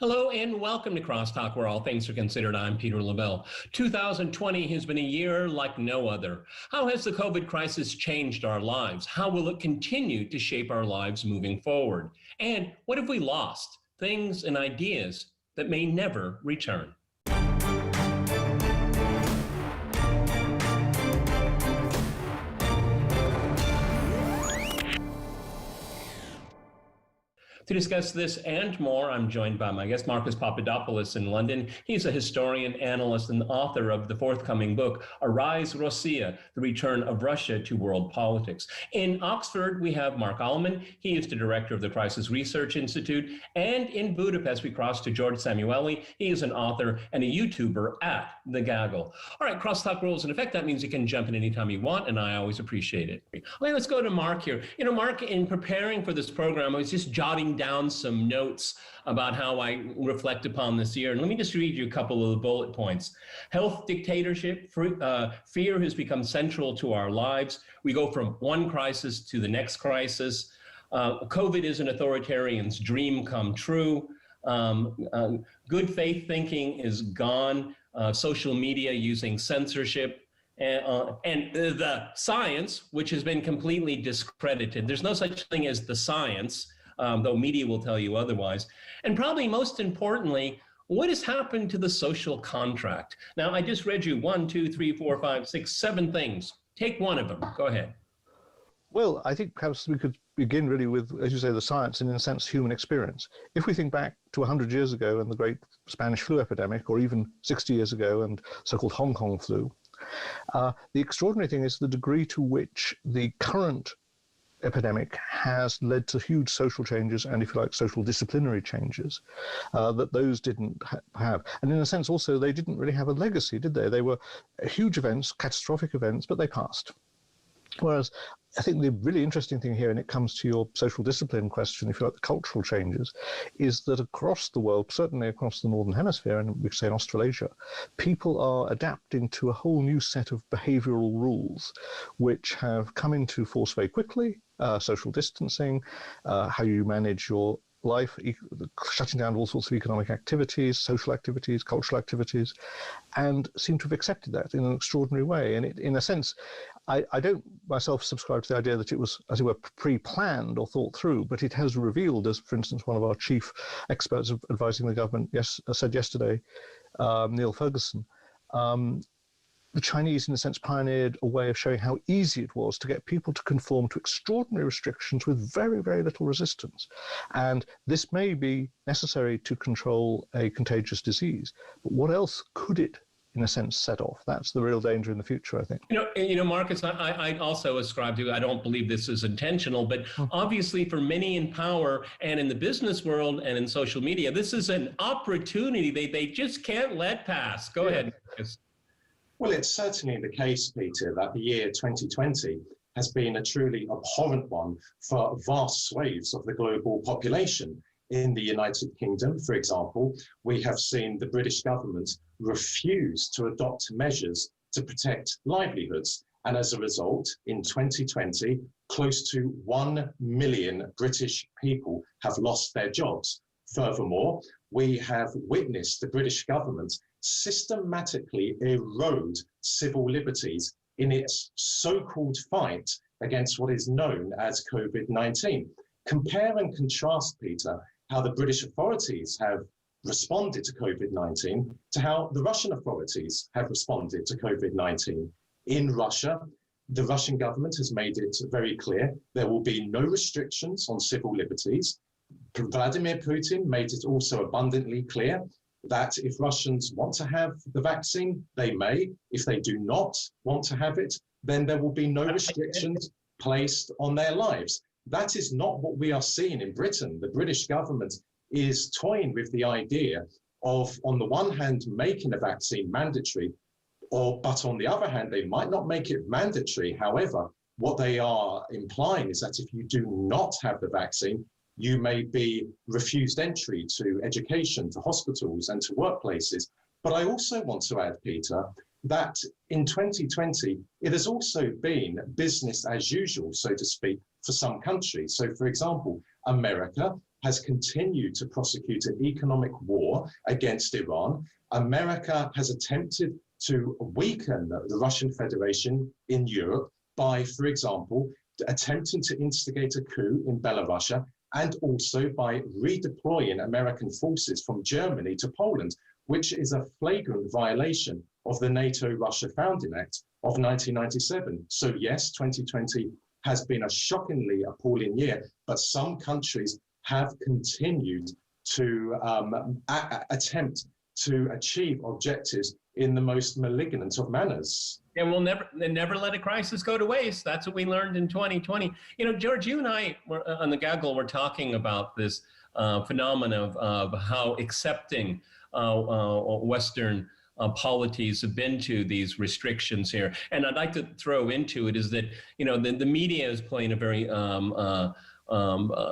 Hello and welcome to Crosstalk, where all things are considered. I'm Peter Lavelle. 2020 has been a year like no other. How has the COVID crisis changed our lives? How will it continue to shape our lives moving forward? And what have we lost? Things and ideas that may never return. To discuss this and more, I'm joined by my guest, Marcus Papadopoulos in London. He's a historian, analyst, and author of the forthcoming book, Arise Rossiya, The Return of Russia to World Politics. In Oxford, we have Mark Allman. He is the director of the Crisis Research Institute. And in Budapest, we cross to George Samueli. He is an author and a YouTuber at The Gaggle. All right, Crosstalk rules in effect. That means you can jump in anytime you want, and I always appreciate it. Okay, let's go to Mark here. You know, Mark, in preparing for this program, I was just jotting down some notes about how I reflect upon this year. And let me just read you a couple of the bullet points. Health dictatorship, fear has become central to our lives. We go from one crisis to the next crisis. COVID is an authoritarian's dream come true. Good faith thinking is gone. Social media using censorship. And the science, which has been completely discredited. There's no such thing as the science. Though media will tell you otherwise. And probably most importantly, what has happened to the social contract? Now, I just read you 1, 2, 3, 4, 5, 6, 7 things. Take one of them. Go ahead. Well, I think perhaps we could begin really with, as you say, the science and, in a sense, human experience. If we think back to 100 years ago and the great Spanish flu epidemic, or even 60 years ago and so-called Hong Kong flu, the extraordinary thing is the degree to which the current epidemic has led to huge social changes and, if you like, social disciplinary changes that those didn't have. And in a sense, also, they didn't really have a legacy, did they? They were huge events, catastrophic events, but they passed. Whereas I think the really interesting thing here, and it comes to your social discipline question, if you like, the cultural changes, is that across the world, certainly across the Northern Hemisphere, and we could say in Australasia, people are adapting to a whole new set of behavioral rules, which have come into force very quickly. Social distancing, how you manage your life, shutting down all sorts of economic activities, social activities, cultural activities, and seem to have accepted that in an extraordinary way. And it, in a sense, I don't myself subscribe to the idea that it was, as it were, pre-planned or thought through, but it has revealed, as for instance, one of our chief experts advising the government said yesterday, Neil Ferguson, the Chinese, in a sense, pioneered a way of showing how easy it was to get people to conform to extraordinary restrictions with very, very little resistance. And this may be necessary to control a contagious disease, but what else could it, in a sense, set off? That's the real danger in the future, I think. You know, Marcus, I also ascribe to, I don't believe this is intentional, but obviously for many in power and in the business world and in social media, this is an opportunity they just can't let pass. Go ahead, Marcus. Well, it's certainly the case, Peter, that the year 2020 has been a truly abhorrent one for vast swathes of the global population. In the United Kingdom, for example, we have seen the British government refuse to adopt measures to protect livelihoods. And as a result, in 2020, close to 1 million British people have lost their jobs. Furthermore, we have witnessed the British government systematically erode civil liberties in its so-called fight against what is known as COVID-19. Compare and contrast, Peter, how the British authorities have responded to COVID-19 to how the Russian authorities have responded to COVID-19. In Russia, the Russian government has made it very clear there will be no restrictions on civil liberties. Vladimir Putin made it also abundantly clear that if Russians want to have the vaccine, they may. If they do not want to have it, then there will be no restrictions placed on their lives. That is not what we are seeing in Britain. The British government is toying with the idea of, on the one hand, making a vaccine mandatory, but on the other hand, they might not make it mandatory. However, what they are implying is that if you do not have the vaccine, you may be refused entry to education, to hospitals, and to workplaces. But I also want to add, Peter, that in 2020, it has also been business as usual, so to speak, for some countries. So, for example, America has continued to prosecute an economic war against Iran. America has attempted to weaken the Russian Federation in Europe by, for example, attempting to instigate a coup in Belarus, and also by redeploying American forces from Germany to Poland, which is a flagrant violation of the NATO-Russia Founding Act of 1997. So yes, 2020 has been a shockingly appalling year, but some countries have continued to attempt to achieve objectives in the most malignant of manners. And we'll never let a crisis go to waste. That's what we learned in 2020. You know, George, you and I were on the Gaggle were talking about this phenomenon of how accepting Western polities have been to these restrictions here. And I'd like to throw into it is that, you know, the media is playing a very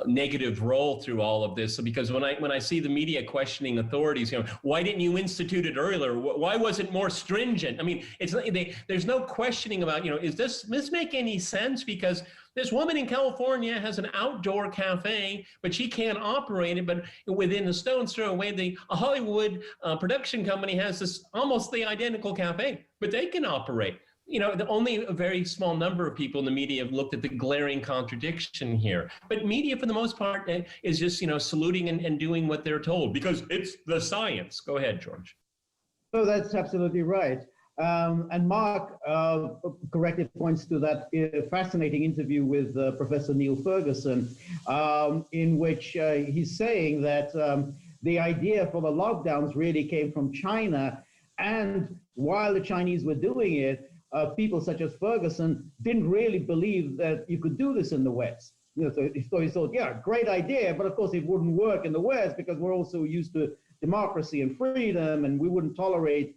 negative role through all of this. So because when I see the media questioning authorities, you know, why didn't you institute it earlier? Why was it more stringent? I mean, there's no questioning about, you know, is this make any sense? Because this woman in California has an outdoor cafe, but she can't operate it. But within a stone's throw away, a Hollywood production company has this almost the identical cafe, but they can operate. You know, only a very small number of people in the media have looked at the glaring contradiction here. But media, for the most part, is just, you know, saluting and doing what they're told because it's the science. Go ahead, George. So that's absolutely right. And Mark correctly points to that fascinating interview with Professor Neil Ferguson, in which he's saying that the idea for the lockdowns really came from China. And while the Chinese were doing it, people such as Ferguson didn't really believe that you could do this in the West. You know, so he thought, yeah, great idea, but of course it wouldn't work in the West because we're also used to democracy and freedom, and we wouldn't tolerate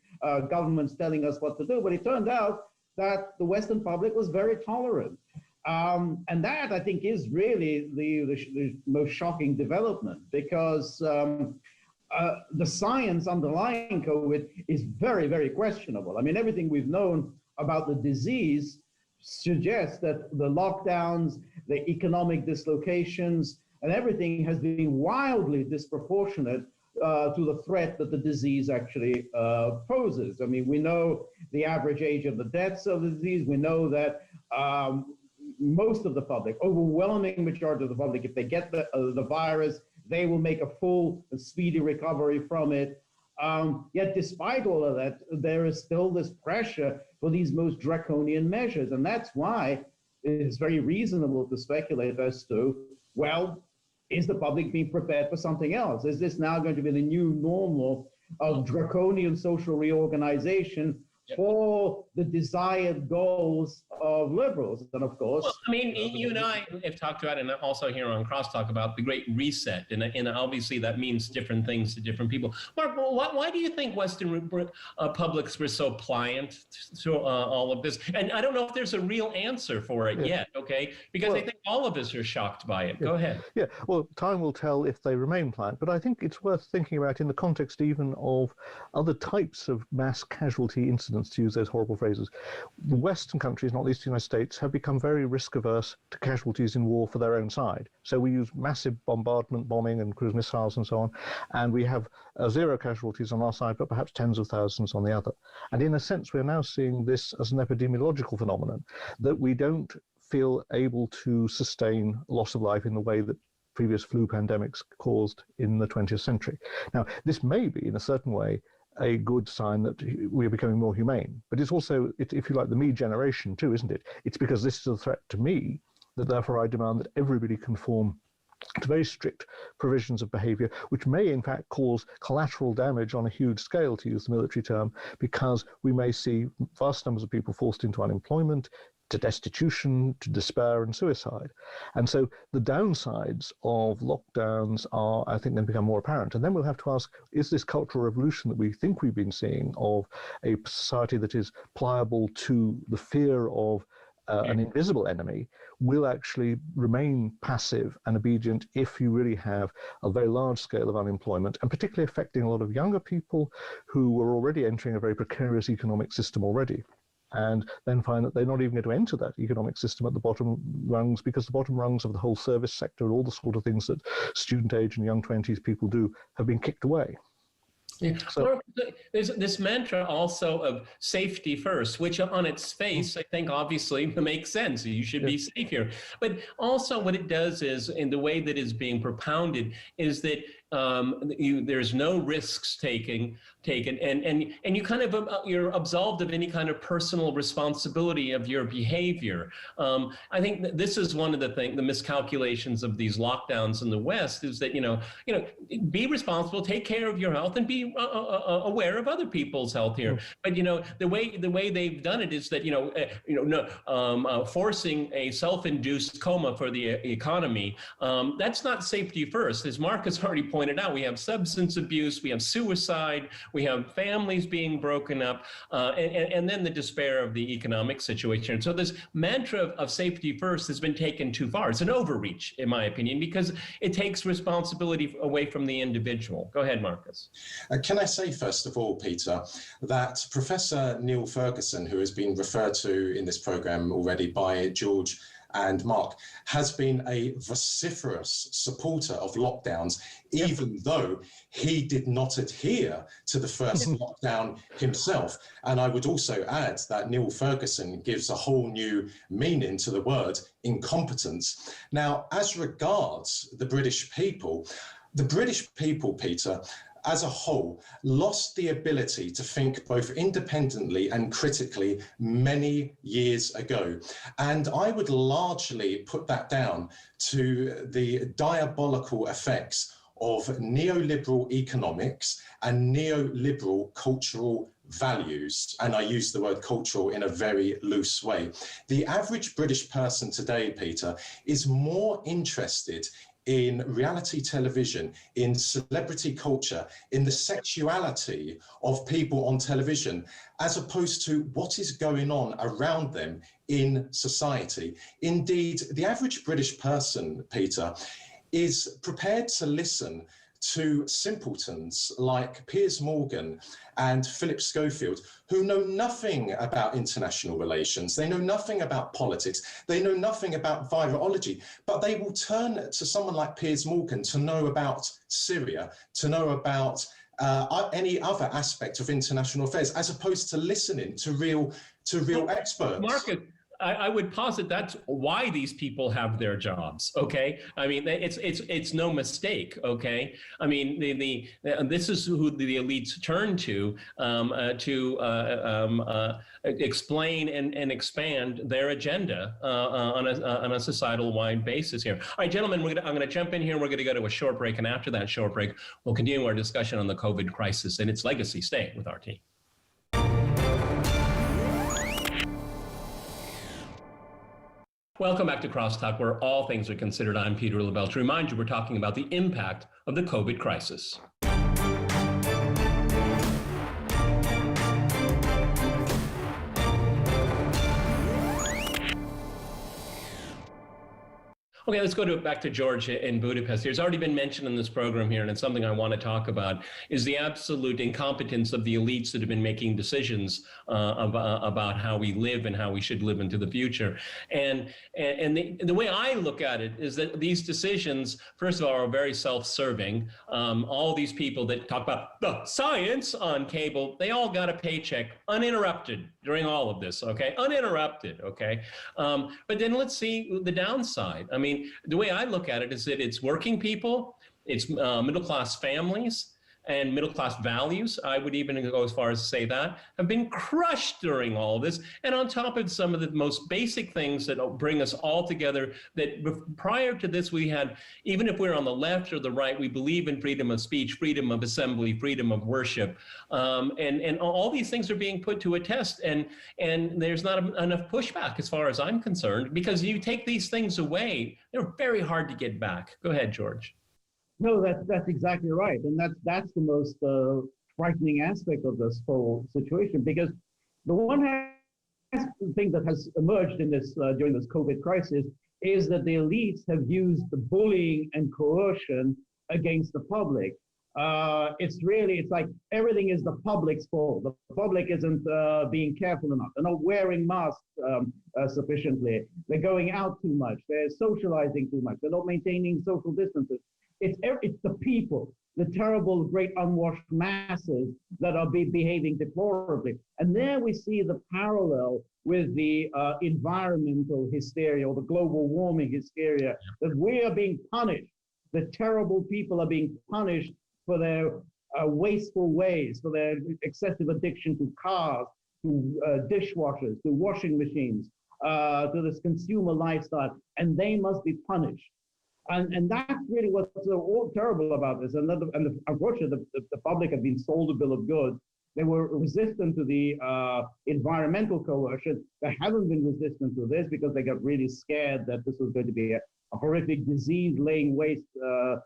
governments telling us what to do. But it turned out that the Western public was very tolerant. And that, I think, is really the most shocking development because the science underlying COVID is very, very questionable. I mean, everything we've known about the disease suggests that the lockdowns, the economic dislocations, and everything has been wildly disproportionate to the threat that the disease actually poses. I mean, we know the average age of the deaths of the disease. We know that most of the public, overwhelming majority of the public, if they get the virus, they will make a full and speedy recovery from it. Yet despite all of that, there is still this pressure for these most draconian measures. And that's why it is very reasonable to speculate as to, well, is the public being prepared for something else? Is this now going to be the new normal of draconian social reorganization for the desired goals of liberals? And of course, well, I mean, you and I have talked about, and also here on Crosstalk, about the Great Reset, and obviously that means different things to different people. Mark, why do you think Western publics were so pliant through all of this? And I don't know if there's a real answer for it yet, okay? Because I think all of us are shocked by it. Go ahead. Yeah, well, time will tell if they remain pliant, but I think it's worth thinking about in the context even of other types of mass casualty incidents, to use those horrible phrases. The Western countries, not least the United States, have become very risk-averse to casualties in war for their own side. So we use massive bombardment, bombing, and cruise missiles and so on, and we have zero casualties on our side, but perhaps tens of thousands on the other. And in a sense, we're now seeing this as an epidemiological phenomenon, that we don't feel able to sustain loss of life in the way that previous flu pandemics caused in the 20th century. Now, this may be, in a certain way, a good sign that we are becoming more humane. But it's also, if you like, the me generation too, isn't it? It's because this is a threat to me that therefore I demand that everybody conform to very strict provisions of behavior, which may in fact cause collateral damage on a huge scale, to use the military term, because we may see vast numbers of people forced into unemployment, to destitution, to despair and suicide. And so the downsides of lockdowns are, I think, going to become more apparent. And then we'll have to ask, is this cultural revolution that we think we've been seeing of a society that is pliable to the fear of an invisible enemy will actually remain passive and obedient if you really have a very large scale of unemployment, and particularly affecting a lot of younger people who were already entering a very precarious economic system already. and then find that they're not even going to enter that economic system at the bottom rungs, because the bottom rungs of the whole service sector, all the sort of things that student age and young 20s people do, have been kicked away. Yeah. So, there's this mantra also of safety first, which on its face, I think obviously makes sense. You should be safe here. But also what it does is, in the way that is being propounded, is that there's no risks taken, and you kind of you're absolved of any kind of personal responsibility of your behavior. I think that this is one of the miscalculations of these lockdowns in the West, is that be responsible, take care of your health, and be aware of other people's health here. But the way they've done it is that forcing a self-induced coma for the economy. That's not safety first, as Mark has already pointed out. We have substance abuse, we have suicide, we have families being broken up, and then the despair of the economic situation. So this mantra of safety first has been taken too far. It's an overreach, in my opinion, because it takes responsibility away from the individual. Go ahead, Marcus. Can I say, first of all, Peter, that Professor Neil Ferguson, who has been referred to in this program already by George and Mark, has been a vociferous supporter of lockdowns, even though he did not adhere to the first lockdown himself. And I would also add that Neil Ferguson gives a whole new meaning to the word incompetence. Now, as regards the British people, Peter, as a whole, lost the ability to think both independently and critically many years ago. And I would largely put that down to the diabolical effects of neoliberal economics and neoliberal cultural values. And I use the word cultural in a very loose way. The average British person today, Peter, is more interested in reality television, in celebrity culture, in the sexuality of people on television, as opposed to what is going on around them in society. Indeed, the average British person, Peter, is prepared to listen to simpletons like Piers Morgan and Philip Schofield, who know nothing about international relations. They know nothing about politics. They know nothing about virology, but they will turn to someone like Piers Morgan to know about Syria, to know about any other aspect of international affairs, as opposed to listening to real experts. Marcus, I would posit that's why these people have their jobs. Okay, I mean it's no mistake. Okay, I mean this is who the elites turn to explain and expand their agenda on a societal wide basis here. All right, gentlemen, I'm going to jump in here. We're going to go to a short break, and after that short break, we'll continue our discussion on the COVID crisis and its legacy. Stay with our team. Welcome back to Crosstalk, where all things are considered. I'm Peter LaBelle. To remind you, we're talking about the impact of the COVID crisis. Okay, let's go back to George in Budapest. There's already been mentioned in this program here, and it's something I want to talk about, is the absolute incompetence of the elites that have been making decisions about how we live and how we should live into the future. And the way I look at it is that these decisions, first of all, are very self-serving. All these people that talk about the science on cable, they all got a paycheck uninterrupted during all of this, okay? Uninterrupted, okay? But then let's see the downside. I mean, the way I look at it is that it's working people, it's middle-class families, and middle-class values, I would even go as far as to say that, have been crushed during all of this. And on top of some of the most basic things that bring us all together, that prior to this we had, even if we're on the left or the right, we believe in freedom of speech, freedom of assembly, freedom of worship. And all these things are being put to a test, and there's not enough pushback as far as I'm concerned, because you take these things away, they're very hard to get back. Go ahead, George. No, that's exactly right, and that's the most frightening aspect of this whole situation, because the one thing that has emerged in this during this COVID crisis is that the elites have used the bullying and coercion against the public. it's like everything is the public's fault. The public isn't being careful enough. They're not wearing masks sufficiently. They're going out too much. They're socializing too much. They're not maintaining social distances. It's the people, the terrible, great unwashed masses that are behaving deplorably. And there we see the parallel with the environmental hysteria or the global warming hysteria, that we are being punished. The terrible people are being punished for their wasteful ways, for their excessive addiction to cars, to dishwashers, to washing machines, to this consumer lifestyle, and they must be punished. And that's really what's so terrible about this. And unfortunately, the public have been sold a bill of goods. They were resistant to the environmental coercion. They haven't been resistant to this because they got really scared that this was going to be a horrific disease laying waste the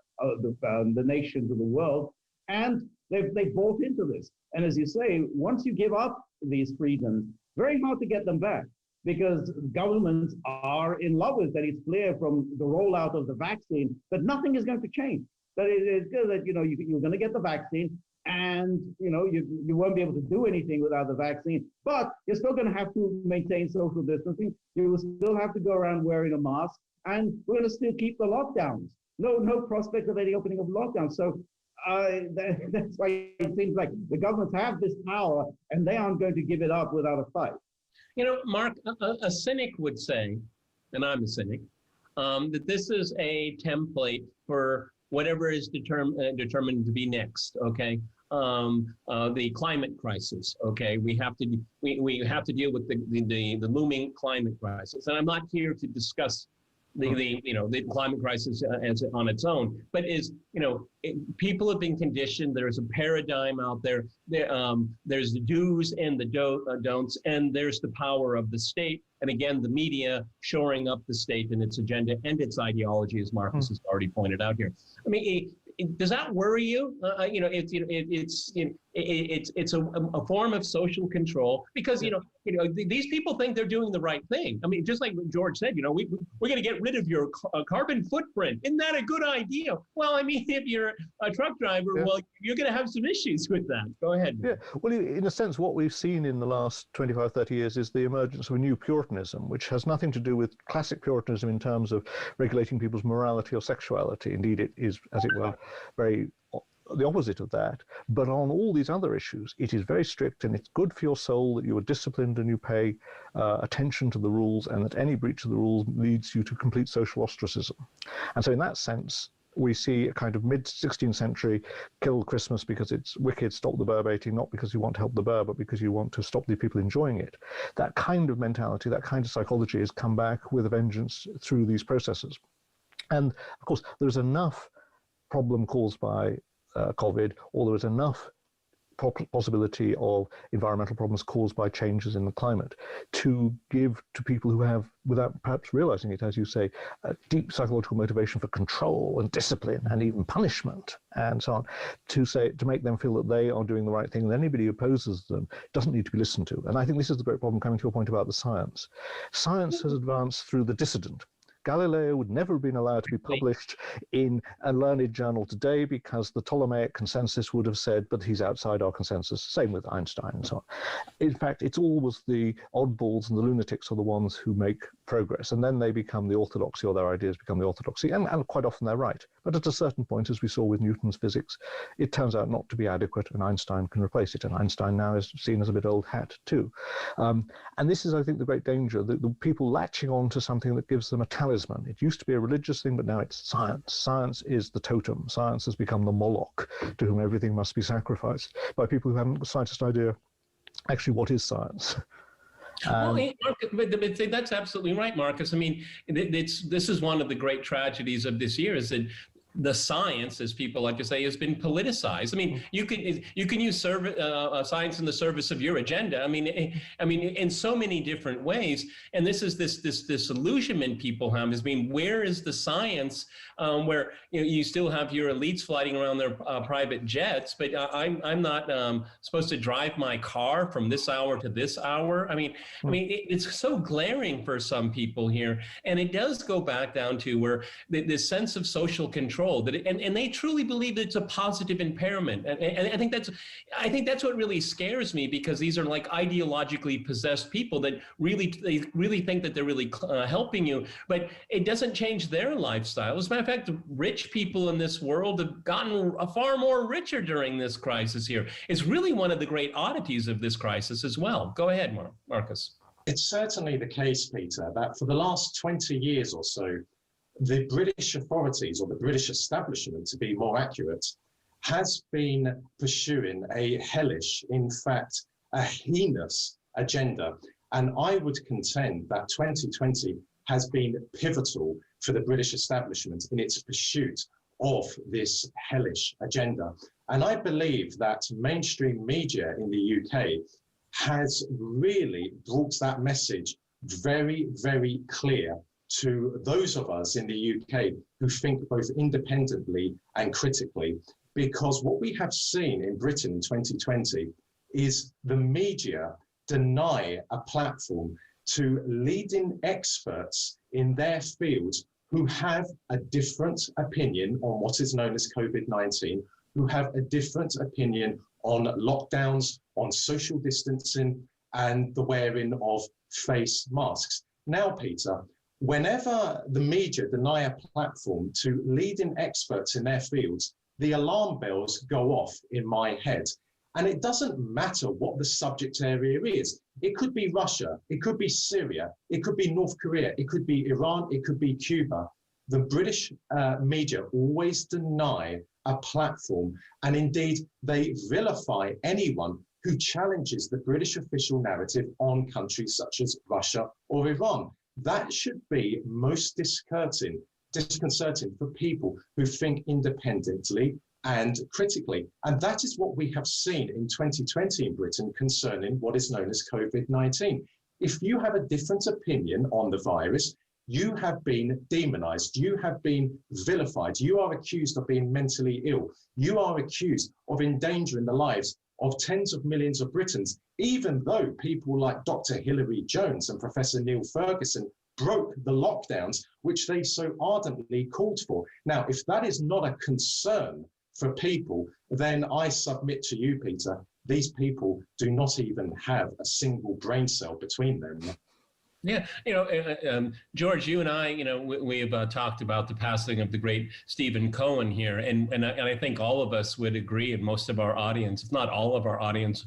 nations of the world. And they bought into this. And as you say, once you give up these freedoms, very hard to get them back, because governments are in love with that. It's clear from the rollout of the vaccine that nothing is going to change. That it is good that, you're going to get the vaccine, and you won't be able to do anything without the vaccine, but you're still going to have to maintain social distancing. You will still have to go around wearing a mask, and we're going to still keep the lockdowns. No prospect of any opening of lockdowns. So that's why it seems like the governments have this power, and they aren't going to give it up without a fight. Mark, a cynic would say, and I'm a cynic, that this is a template for whatever is determined to be next. Okay, the climate crisis. Okay, we have to deal with the looming climate crisis, and I'm not here to discuss the climate crisis as on its own, but people have been conditioned. There's a paradigm out there. There's the do's and the don'ts, and there's the power of the state. And again, the media shoring up the state and its agenda and its ideology, as Marcus has already pointed out here. I mean, does that worry you? It's a form of social control, because these people think they're doing the right thing. I mean, just like George said, we're going to get rid of your carbon footprint. Isn't that a good idea? Well, I mean, if you're a truck driver, well, you're going to have some issues with that. Go ahead. Yeah. Well, in a sense, what we've seen in the last 25, 30 years is the emergence of a new Puritanism, which has nothing to do with classic Puritanism in terms of regulating people's morality or sexuality. Indeed, it is, as it were, very the opposite of that. But on all these other issues, it is very strict, and it's good for your soul that you are disciplined and you pay attention to the rules, and that any breach of the rules leads you to complete social ostracism. And so in that sense, we see a kind of mid-16th century kill Christmas because it's wicked, stop the burr baiting, not because you want to help the burr, but because you want to stop the people enjoying it. That kind of mentality, that kind of psychology has come back with a vengeance through these processes. And of course, there's enough problem caused by COVID, or there is enough possibility of environmental problems caused by changes in the climate to give to people who have, without perhaps realizing it, as you say, a deep psychological motivation for control and discipline and even punishment and so on, to make them feel that they are doing the right thing, and anybody who opposes them doesn't need to be listened to. And I think this is the great problem, coming to your point about the science. Science has advanced through the dissident. Galileo would never have been allowed to be published in a learned journal today, because the Ptolemaic consensus would have said, but he's outside our consensus. Same with Einstein and so on. In fact, it's always the oddballs and the lunatics are the ones who make progress, and then they become the orthodoxy, or their ideas become the orthodoxy, and quite often they're right. But at a certain point, as we saw with Newton's physics, it turns out not to be adequate, and Einstein can replace it. And Einstein now is seen as a bit old hat too. And this is, I think, the great danger, the people latching on to something that gives them a talisman. It used to be a religious thing, but now it's science. Science is the totem. Science has become the Moloch to whom everything must be sacrificed, by people who haven't the slightest idea actually what is science. That's absolutely right, Marcus. I mean, this is one of the great tragedies of this year, is that the science, as people like to say, has been politicized. I mean, you can use science in the service of your agenda. I mean, in so many different ways. And this is this illusionment people have, is being, where is the science where you still have your elites flying around their private jets, but I'm not supposed to drive my car from this hour to this hour. I mean, it's so glaring for some people here, and it does go back down to where this sense of social control control, and they truly believe that it's a positive impairment. And I think that's what really scares me, because these are like ideologically possessed people that they really think that they're really helping you, but it doesn't change their lifestyle. As a matter of fact, rich people in this world have gotten far more richer during this crisis here. It's really one of the great oddities of this crisis as well. Go ahead, Marcus. It's certainly the case, Peter, that for the last 20 years or so, the British authorities, or the British establishment to be more accurate, has been pursuing a hellish, in fact, a heinous agenda. And I would contend that 2020 has been pivotal for the British establishment in its pursuit of this hellish agenda. And I believe that mainstream media in the UK has really brought that message very, very clear to those of us in the UK who think both independently and critically. Because what we have seen in Britain in 2020 is the media deny a platform to leading experts in their fields who have a different opinion on what is known as COVID-19, who have a different opinion on lockdowns, on social distancing, and the wearing of face masks. Now, Peter, whenever the media deny a platform to leading experts in their fields, the alarm bells go off in my head. And it doesn't matter what the subject area is. It could be Russia, it could be Syria, it could be North Korea, it could be Iran, it could be Cuba. The British media always deny a platform, and indeed they vilify anyone who challenges the British official narrative on countries such as Russia or Iran. That should be most disconcerting for people who think independently and critically. And that is what we have seen in 2020 in Britain concerning what is known as COVID-19. If you have a different opinion on the virus, you have been demonized, you have been vilified, you are accused of being mentally ill, you are accused of endangering the lives of tens of millions of Britons, even though people like Dr. Hilary Jones and Professor Neil Ferguson broke the lockdowns, which they so ardently called for. Now, if that is not a concern for people, then I submit to you, Peter, these people do not even have a single brain cell between them. Yeah, George, you and I, we have talked about the passing of the great Stephen Cohen here, and I think all of us would agree, and most of our audience, if not all of our audience,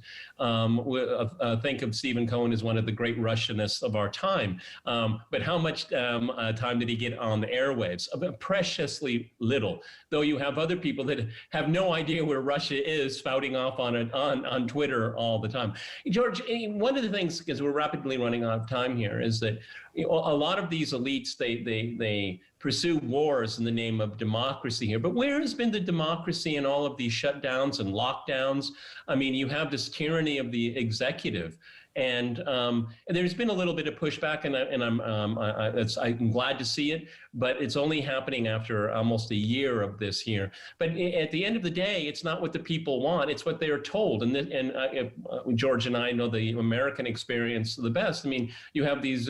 think of Stephen Cohen as one of the great Russianists of our time. But how much time did he get on the airwaves? Preciously little. Though you have other people that have no idea where Russia is spouting off on Twitter all the time. George, one of the things, because we're rapidly running out of time here, is that a lot of these elites, they pursue wars in the name of democracy here. But where has been the democracy in all of these shutdowns and lockdowns? I mean, you have this tyranny of the executive. And there's been a little bit of pushback, and I'm glad to see it, but it's only happening after almost a year of this here. But at the end of the day, it's not what the people want; it's what they are told. And George and I know the American experience the best. I mean, you have these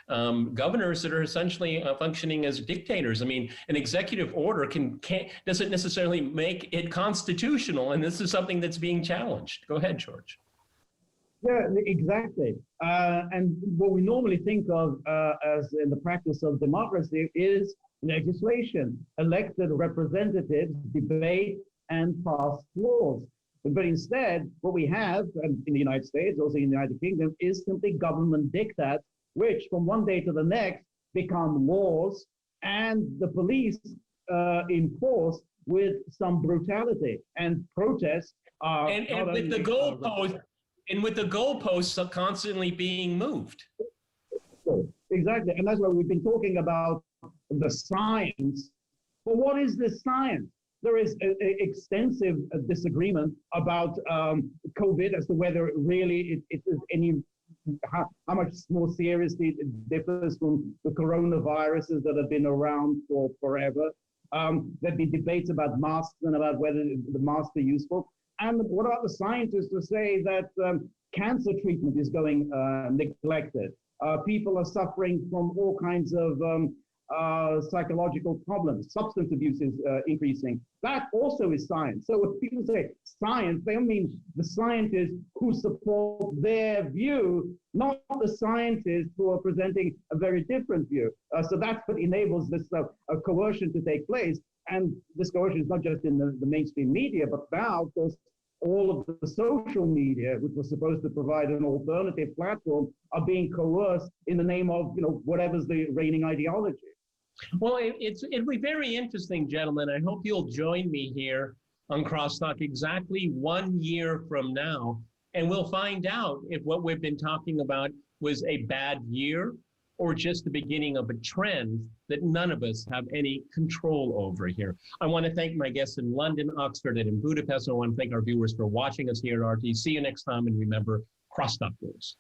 governors that are essentially functioning as dictators. I mean, an executive order doesn't necessarily make it constitutional, and this is something that's being challenged. Go ahead, George. Yeah, exactly. And what we normally think of as in the practice of democracy is legislation, elected representatives debate and pass laws. But instead, what we have in the United States, also in the United Kingdom, is simply government diktats, which from one day to the next become laws, and the police enforce with some brutality. And protests are and with the goalposts. And with the goalposts constantly being moved. Exactly. And that's why we've been talking about the science. But what is this science? There is extensive disagreement about COVID as to whether it really it is how much more seriously it differs from the coronaviruses that have been around for forever. There've been debates about masks and about whether the masks are useful. And what about the scientists who say that cancer treatment is going neglected? People are suffering from all kinds of psychological problems. Substance abuse is increasing. That also is science. So when people say science, they mean the scientists who support their view, not the scientists who are presenting a very different view. So that's what enables this coercion to take place. And this coercion is not just in the mainstream media, but now, of course, all of the social media, which was supposed to provide an alternative platform, are being coerced in the name of, whatever's the reigning ideology. Well, it'll be very interesting, gentlemen. I hope you'll join me here on Crosstalk exactly 1 year from now, and we'll find out if what we've been talking about was a bad year or just the beginning of a trend that none of us have any control over here. I want to thank my guests in London, Oxford, and in Budapest. I want to thank our viewers for watching us here at RT. See you next time, and remember, Crosstalk rules.